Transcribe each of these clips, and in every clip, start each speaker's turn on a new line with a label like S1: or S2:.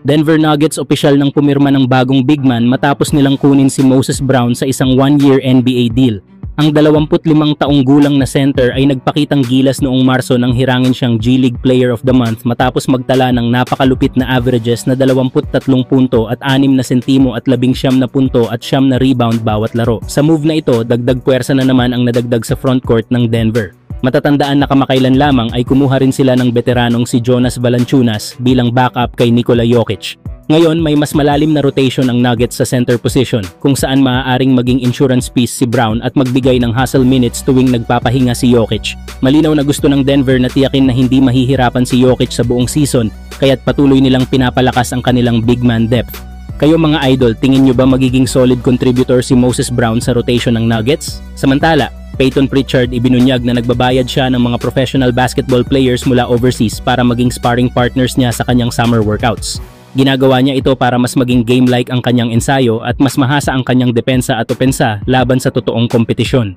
S1: Denver Nuggets opisyal ng pumirma ng bagong big man matapos nilang kunin si Moses Brown sa isang 1-year NBA deal. Ang 25 taong gulang na center ay nagpakitang gilas noong Marso nang hirangin siyang G-League Player of the Month matapos magtala ng napakalupit na averages na 23 punto at 6 na sentimo at 19 na punto at 9 na rebound bawat laro. Sa move na ito, dagdag puwersa na naman ang nadagdag sa frontcourt ng Denver. Matatandaan na kamakailan lamang ay kumuha rin sila ng veteranong si Jonas Valanciunas bilang backup kay Nikola Jokic. Ngayon may mas malalim na rotation ang Nuggets sa center position kung saan maaaring maging insurance piece si Brown at magbigay ng hustle minutes tuwing nagpapahinga si Jokic. Malinaw na gusto ng Denver na tiyakin na hindi mahihirapan si Jokic sa buong season kaya't patuloy nilang pinapalakas ang kanilang big man depth. Kayo mga idol, tingin nyo ba magiging solid contributor si Moses Brown sa rotation ng Nuggets? Samantala, Payton Pritchard ibinunyag na nagbabayad siya ng mga professional basketball players mula overseas para maging sparring partners niya sa kanyang summer workouts. Ginagawa niya ito para mas maging game-like ang kanyang ensayo at mas mahasa ang kanyang depensa at opensa laban sa totoong kompetisyon.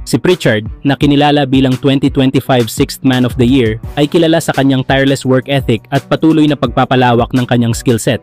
S1: Si Pritchard, na kinilala bilang 2025 Sixth Man of the Year, ay kilala sa kanyang tireless work ethic at patuloy na pagpapalawak ng kanyang skill set.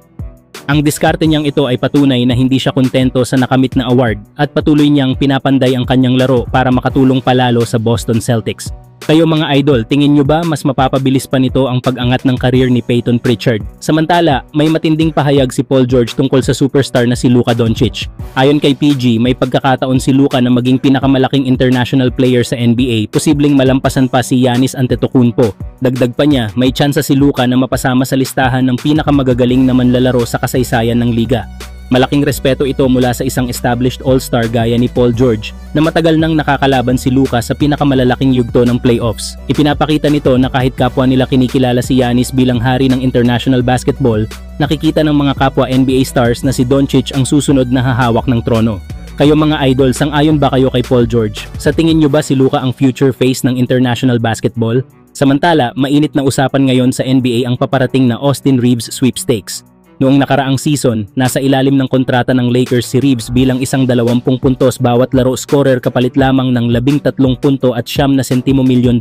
S1: Ang diskarte niyang ito ay patunay na hindi siya kontento sa nakamit na award at patuloy niyang pinapanday ang kanyang laro para makatulong palalo sa Boston Celtics. Kayo mga idol, tingin nyo ba mas mapapabilis pa nito ang pag-angat ng career ni Payton Pritchard? Samantala, may matinding pahayag si Paul George tungkol sa superstar na si Luka Doncic. Ayon kay PG, may pagkakataon si Luka na maging pinakamalaking international player sa NBA, posibleng malampasan pa si Giannis Antetokounmpo. Dagdag pa niya, may tsansa si Luka na mapasama sa listahan ng pinakamagagaling na manlalaro sa kasaysayan ng liga. Malaking respeto ito mula sa isang established all-star gaya ni Paul George na matagal nang nakakalaban si Luka sa pinakamalalaking yugto ng playoffs. Ipinapakita nito na kahit kapwa nila kinikilala si Giannis bilang hari ng international basketball, nakikita ng mga kapwa NBA stars na si Doncic ang susunod na hahawak ng trono. Kayo mga idol, sang-ayon ba kayo kay Paul George? Sa tingin nyo ba si Luka ang future face ng international basketball? Samantala, mainit na usapan ngayon sa NBA ang paparating na Austin Reeves sweepstakes. Noong nakaraang season, nasa ilalim ng kontrata ng Lakers si Reeves bilang isang 20 puntos bawat laro scorer kapalit lamang ng 13 punto at 9 na sentimo $1 million.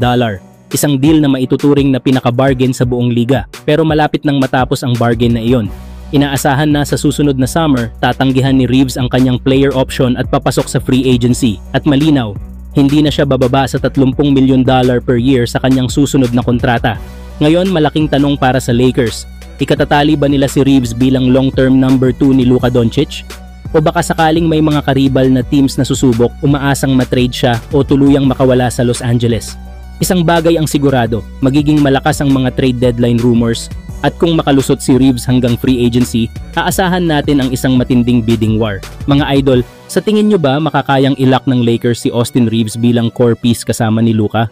S1: Isang deal na maituturing na pinaka-bargain sa buong liga, pero malapit nang matapos ang bargain na iyon. Inaasahan na sa susunod na summer, tatanggihan ni Reeves ang kanyang player option at papasok sa free agency. At malinaw, hindi na siya bababa sa $30 million per year sa kanyang susunod na kontrata. Ngayon, malaking tanong para sa Lakers. Ikatatali ba nila si Reeves bilang long-term number 2 ni Luka Doncic? O baka sakaling may mga karibal na teams na susubok, umaasang matrade siya o tuluyang makawala sa Los Angeles? Isang bagay ang sigurado, magiging malakas ang mga trade deadline rumors at kung makalusot si Reeves hanggang free agency, aasahan natin ang isang matinding bidding war. Mga idol, sa tingin nyo ba makakayang ilak ng Lakers si Austin Reeves bilang core piece kasama ni Luka?